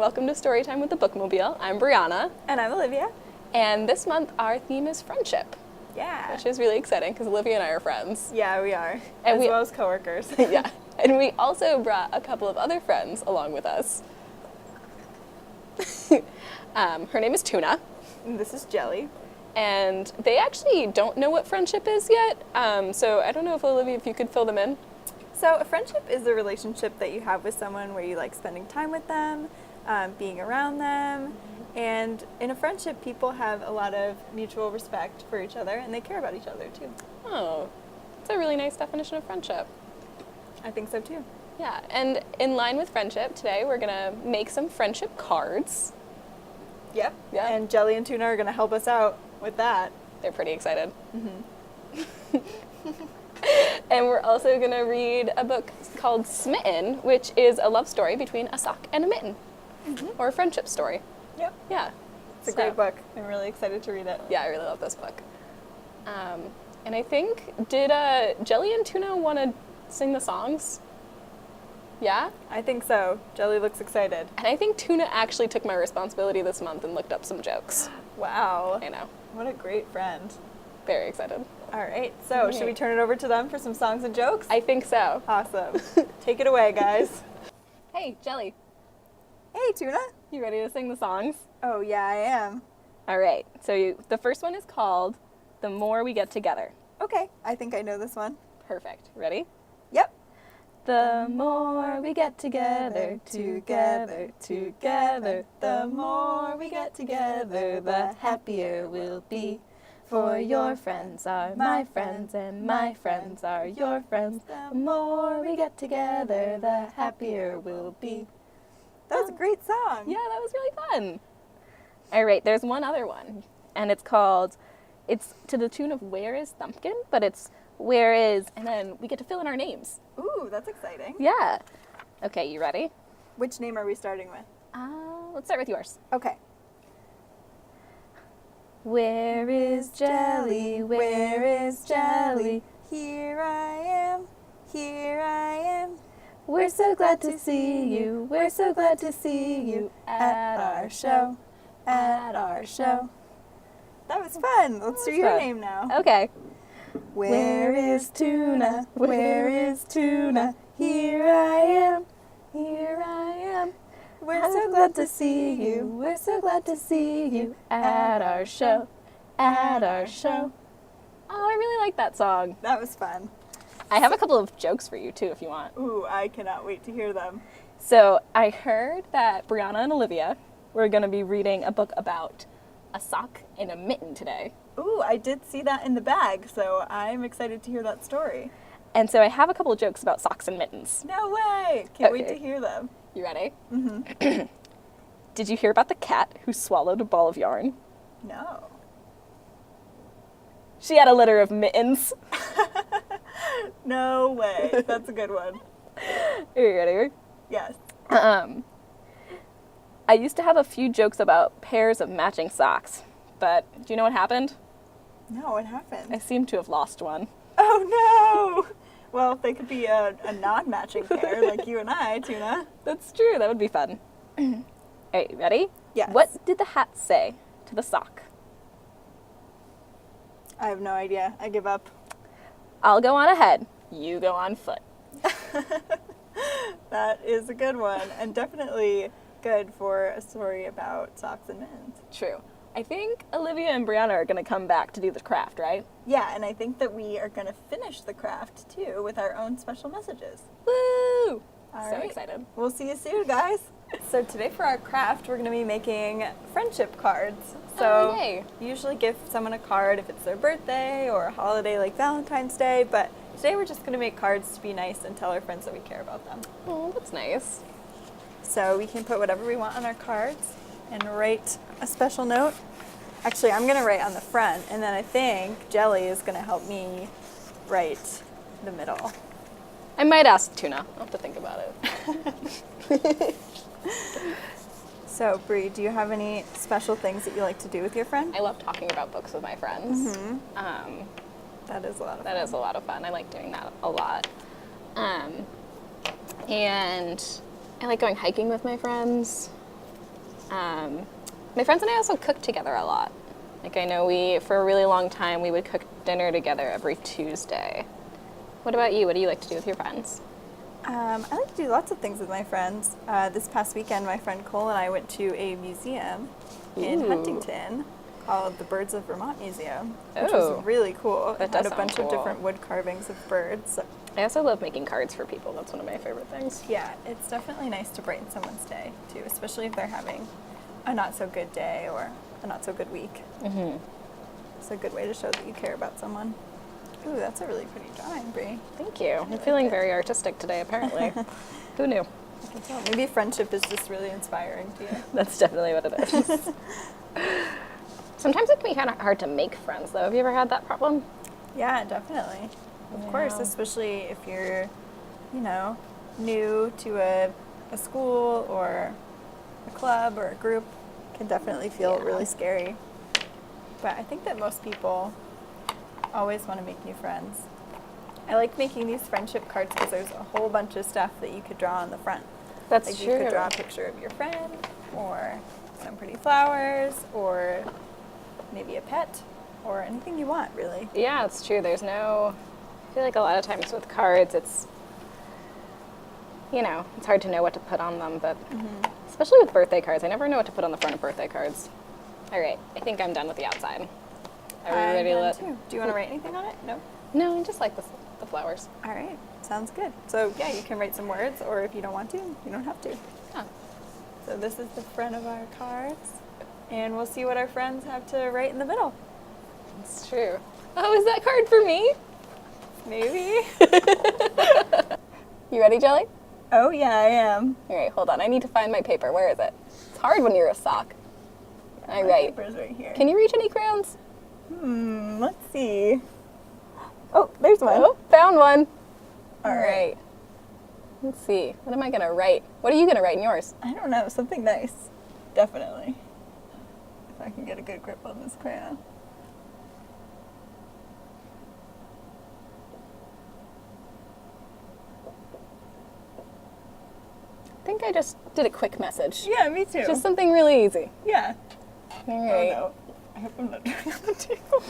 welcome to Storytime with the Bookmobile. I'm Brianna. And I'm Olivia. And this month our theme is friendship. Yeah. Which is really exciting because Olivia and I are friends. Yeah, we are. And as well as coworkers. Yeah. And we also brought a couple of other friends along with us. Her name is Tuna. And this is Jelly. And they actually don't know what friendship is yet. So I don't know if Olivia, if you could fill them in. So a friendship is a relationship that you have with someone where you like spending time with them, being around them. And in a friendship, people have a lot of mutual respect for each other and they care about each other too. Oh, that's a really nice definition of friendship. I think so too. Yeah, and in line with friendship, today we're gonna make some friendship cards. Yep. Yeah. And Jelly and Tuna are going to help us out with that. They're pretty excited. Mm-hmm. And we're also going to read a book called Smitten, which is a love story between a sock and a mitten, or a friendship story. Yep. Yeah. It's a great book. I'm really excited to read it. Yeah, I really love this book. And I think, did Jelly and Tuna want to sing the songs? Yeah? I think so. Jelly looks excited. And I think Tuna actually took my responsibility this month and looked up some jokes. Wow. I know. What a great friend. Very excited. All right. So should we turn it over to them for some songs and jokes? I think so. Awesome. Take it away, guys. Hey, Jelly. Hey, Tuna. You ready to sing the songs? Oh, yeah, I am. All right. So the first one is called The More We Get Together. Okay. I think I know this one. Perfect. Ready? Yep. The more we get together, together, together, the more we get together, the happier we'll be. For your friends are my friends, and my friends are your friends. The more we get together, the happier we'll be. That was a great song. Yeah, that was really fun. All right, there's one other one, and it's called, it's to the tune of Where is Thumpkin, but it's Where is, and then we get to fill in our names. Ooh, that's exciting. Yeah. Okay, you ready? Which name are we starting with? Let's start with yours. Okay. Where is Jelly? Where is Jelly? Here I am. Here I am. We're so glad to see you. We're so glad to see you at our show. At our show. That was fun. Let's do your name now. Okay. Where is Tuna? Where is Tuna? Here I am. Here I am. We're so glad to see you. We're so glad to see you at our show. At our show. Oh, I really like that song. That was fun. I have a couple of jokes for you too if you want. Ooh, I cannot wait to hear them. So I heard that Brianna and Olivia were going to be reading a book about a sock and a mitten today. Ooh, I did see that in the bag, so I'm excited to hear that story. And so I have a couple of jokes about socks and mittens. No way! Can't wait Okay. to hear them. You ready? Mm-hmm. Did you hear about the cat who swallowed a ball of yarn? No. She had a litter of mittens. No way. That's a good one. Are you ready? Yes. I used to have a few jokes about pairs of matching socks, but do you know what happened? No, what happened? I seem to have lost one. Oh no! Well, they could be a non-matching pair like you and I, Tuna. That's true. That would be fun. All right, ready? Yes. What did the hat say to the sock? I have no idea. I give up. I'll go on ahead. You go on foot. That is a good one, and definitely good for a story about socks and mittens. True. I think Olivia and Brianna are going to come back to do the craft, right? Yeah, and I think that we are going to finish the craft, too, with our own special messages. Woo! All So right. excited. We'll see you soon, guys. So today for our craft, we're going to be making friendship cards. So yay. you usually give someone a card if it's their birthday or a holiday like Valentine's Day, but today we're just going to make cards to be nice and tell our friends that we care about them. Oh, that's nice. So we can put whatever we want on our cards and write a special note. Actually, I'm going to write on the front, and then I think Jelly is going to help me write the middle. I might ask Tuna. I'll have to think about it. So, Bri, do you have any special things that you like to do with your friend? I love talking about books with my friends. That is a lot of fun. That is a lot of fun. I like doing that a lot. And I like going hiking with my friends. My friends and I also cook together a lot. Like I know for a really long time, we would cook dinner together every Tuesday. What about you? What do you like to do with your friends? I like to do lots of things with my friends. This past weekend, my friend Cole and I went to a museum in Ooh. Huntington called the Birds of Vermont Museum, which Oh. was really cool. That It had does a bunch sound of cool. different wood carvings of birds. I also love making cards for people. That's one of my favorite things. Yeah, it's definitely nice to brighten someone's day, too, especially if they're having a not-so-good day or a not-so-good week. Mm-hmm. It's a good way to show that you care about someone. Ooh, that's a really pretty drawing, Bri. Thank you. I'm feeling very artistic today, apparently. Who knew? I can tell. Maybe friendship is just really inspiring to you. That's definitely what it is. Sometimes it can be kind of hard to make friends, though. Have you ever had that problem? Yeah, definitely. Of course, especially if you're, new to a school or a club or a group, it can definitely feel really scary. But I think that most people always want to make new friends. I like making these friendship cards because there's a whole bunch of stuff that you could draw on the front. That's like true. You could draw a picture of your friend, or some pretty flowers, or maybe a pet, or anything you want, really. Yeah, it's true. I feel like a lot of times with cards, it's hard to know what to put on them, but especially with birthday cards, I never know what to put on the front of birthday cards. All right, I think I'm done with the outside. Are we ready to let... too. Do you want to write anything on it? No? No, I just like the flowers. All right, sounds good. So yeah, you can write some words, or if you don't want to, you don't have to. Oh. So this is the front of our cards, and we'll see what our friends have to write in the middle. It's true. Oh, is that card for me? Maybe. You ready, Jelly? Oh yeah, I am. All right, hold on. I need to find my paper. Where is it? It's hard when you're a sock. All right. My paper's right here. Can you reach any crayons? Let's see. Oh, there's one. Oh, found one. All right. Let's see. What am I going to write? What are you going to write in yours? I don't know, something nice. Definitely. If I can get a good grip on this crayon. I think I just did a quick message. Yeah, me too. Just something really easy. Yeah. All right. Oh, no. I hope I'm not doing it on the table.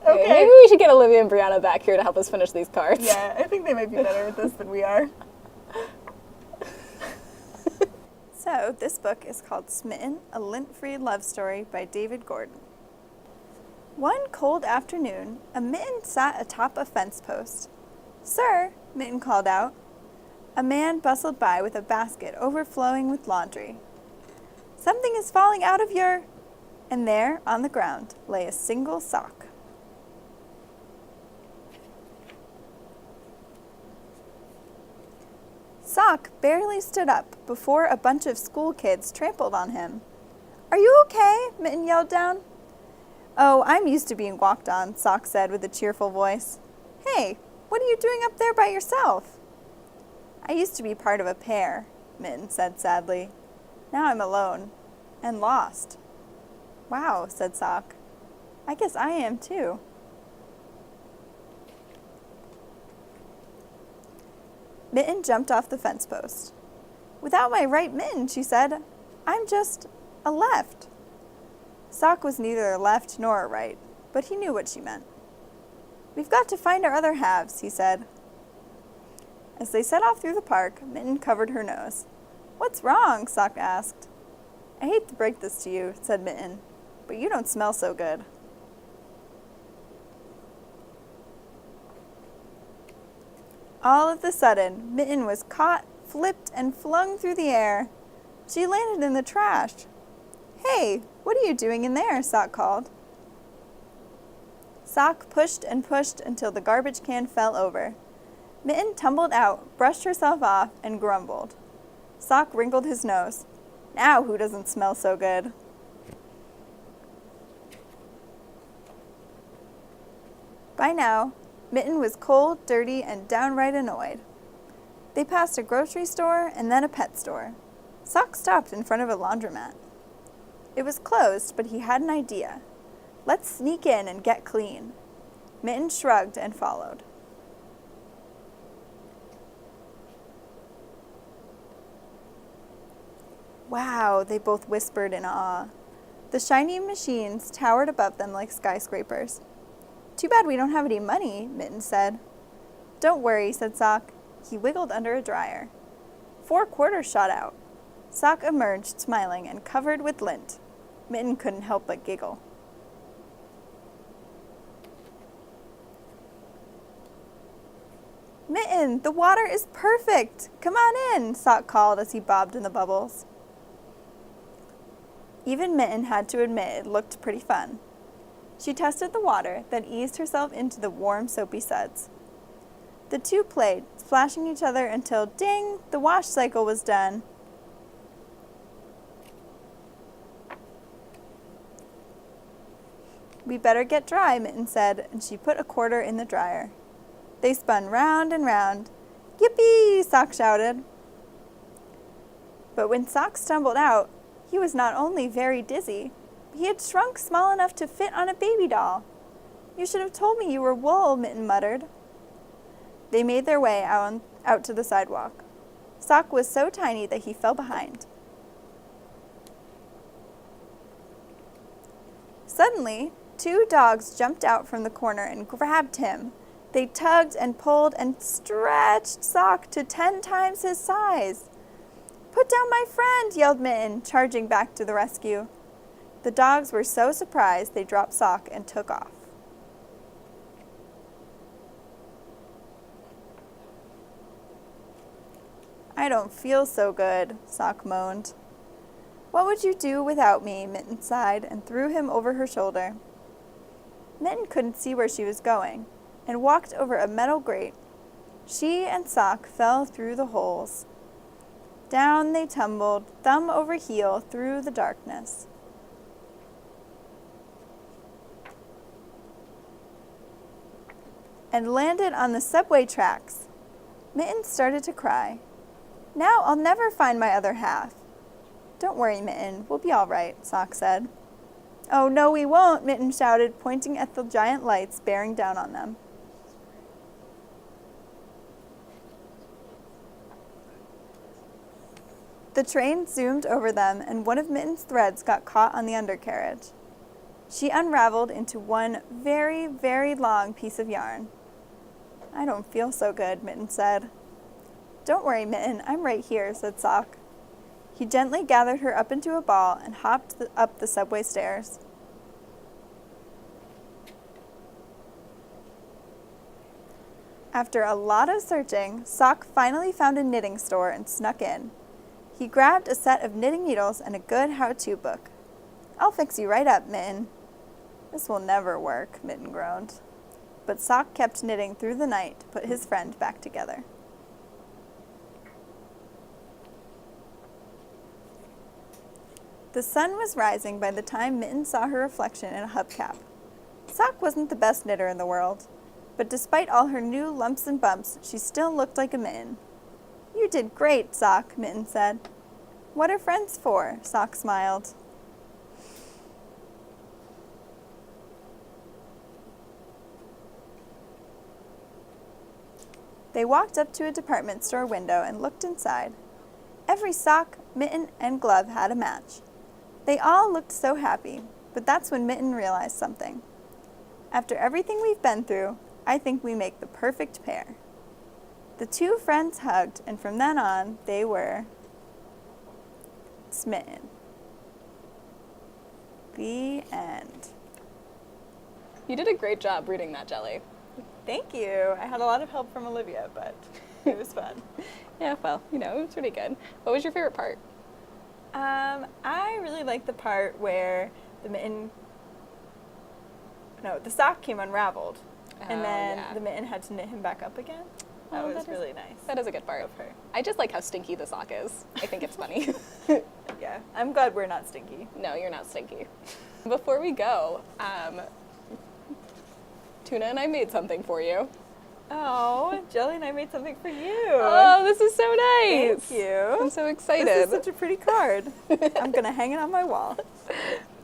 Okay. Maybe we should get Olivia and Brianna back here to help us finish these cards. Yeah, I think they might be better at this than we are. So, this book is called Smitten, a lint-free love story by David Gordon. One cold afternoon, a mitten sat atop a fence post. "Sir," Mitten called out. A man bustled by with a basket overflowing with laundry. "Something is falling out of your..." And there, on the ground, lay a single sock. Sock barely stood up before a bunch of school kids trampled on him. "Are you okay?" Mitten yelled down. "Oh, I'm used to being walked on," Sock said with a cheerful voice. "Hey, what are you doing up there by yourself?" "I used to be part of a pair," Mitten said sadly. "Now I'm alone. And lost." "Wow," said Sock. "I guess I am too." Mitten jumped off the fence post. "Without my right mitten," she said, "I'm just a left." Sock was neither a left nor a right, but he knew what she meant. "We've got to find our other halves," he said. As they set off through the park, Mitten covered her nose. "What's wrong?" Sock asked. "I hate to break this to you," said Mitten, "but you don't smell so good." All of a sudden, Mitten was caught, flipped, and flung through the air. She landed in the trash. "Hey, what are you doing in there?" Sock called. Sock pushed and pushed until the garbage can fell over. Mitten tumbled out, brushed herself off, and grumbled. Sock wrinkled his nose. "Now who doesn't smell so good?" By now, Mitten was cold, dirty, and downright annoyed. They passed a grocery store and then a pet store. Sock stopped in front of a laundromat. It was closed, but he had an idea. "Let's sneak in and get clean." Mitten shrugged and followed. Wow, they both whispered in awe. The shiny machines towered above them like skyscrapers. Too bad we don't have any money, Mitten said. Don't worry, said Sock. He wiggled under a dryer. 4 quarters shot out. Sock emerged, smiling and covered with lint. Mitten couldn't help but giggle. Mitten, the water is perfect! Come on in, Sock called as he bobbed in the bubbles. Even Mitten had to admit it looked pretty fun. She tested the water, then eased herself into the warm, soapy suds. The two played, splashing each other until, ding, the wash cycle was done. We better get dry, Mitten said, and she put a quarter in the dryer. They spun round and round. Yippee! Sock shouted. But when Sock stumbled out, he was not only very dizzy, he had shrunk small enough to fit on a baby doll. You should have told me you were wool, Mitten muttered. They made their way out to the sidewalk. Sock was so tiny that he fell behind. Suddenly, 2 dogs jumped out from the corner and grabbed him. They tugged and pulled and stretched Sock to 10 times his size. Put down my friend, yelled Mitten, charging back to the rescue. The dogs were so surprised they dropped Sock and took off. I don't feel so good, Sock moaned. What would you do without me? Mitten sighed and threw him over her shoulder. Mitten couldn't see where she was going and walked over a metal grate. She and Sock fell through the holes. Down they tumbled, thumb over heel, through the darkness. And landed on the subway tracks. Mitten started to cry. Now I'll never find my other half. Don't worry, Mitten, we'll be all right, Sock said. Oh, no, we won't, Mitten shouted, pointing at the giant lights bearing down on them. The train zoomed over them, and one of Mitten's threads got caught on the undercarriage. She unraveled into one very, very long piece of yarn. I don't feel so good, Mitten said. Don't worry, Mitten, I'm right here, said Sock. He gently gathered her up into a ball and hopped up the subway stairs. After a lot of searching, Sock finally found a knitting store and snuck in. He grabbed a set of knitting needles and a good how-to book. I'll fix you right up, Mitten. This will never work, Mitten groaned. But Sock kept knitting through the night to put his friend back together. The sun was rising by the time Mitten saw her reflection in a hubcap. Sock wasn't the best knitter in the world, but despite all her new lumps and bumps, she still looked like a mitten. You did great, Sock, Mitten said. What are friends for? Sock smiled. They walked up to a department store window and looked inside. Every sock, mitten, and glove had a match. They all looked so happy, but that's when Mitten realized something. After everything we've been through, I think we make the perfect pair. The two friends hugged, and from then on, they were smitten. The end. You did a great job reading that, Jelly. Thank you. I had a lot of help from Olivia, but it was fun. Yeah, well, it was pretty good. What was your favorite part? I really liked the part where the sock came unraveled, and then the mitten had to knit him back up again. That was really nice. That is a good part of her. I just like how stinky the sock is. I think it's funny. Yeah, I'm glad we're not stinky. No, you're not stinky. Before we go, Tuna and I made something for you. Oh, Jelly and I made something for you. Oh, this is so nice. Thank you. I'm so excited. This is such a pretty card. I'm going to hang it on my wall.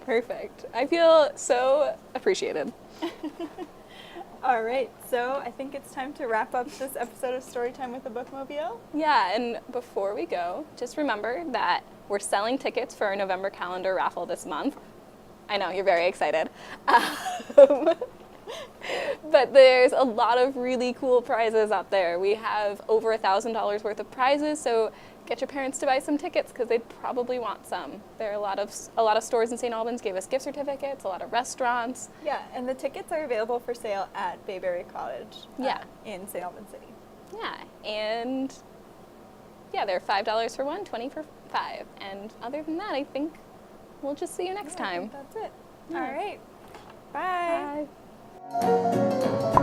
Perfect. I feel so appreciated. All right, so I think it's time to wrap up this episode of Storytime with the Bookmobile. Yeah, and before we go, just remember that we're selling tickets for our November calendar raffle this month. I know, you're very excited. But there's a lot of really cool prizes out there. We have over $1,000 worth of prizes, so get your parents to buy some tickets because they'd probably want some. There are a lot of stores in St. Albans gave us gift certificates, a lot of restaurants. Yeah, and the tickets are available for sale at Bayberry College in St. Albans City. Yeah, and yeah, they're $5 for one, $20 for $5. And other than that, I think we'll just see you next time. I think that's it. Yeah. All right. Bye. Bye.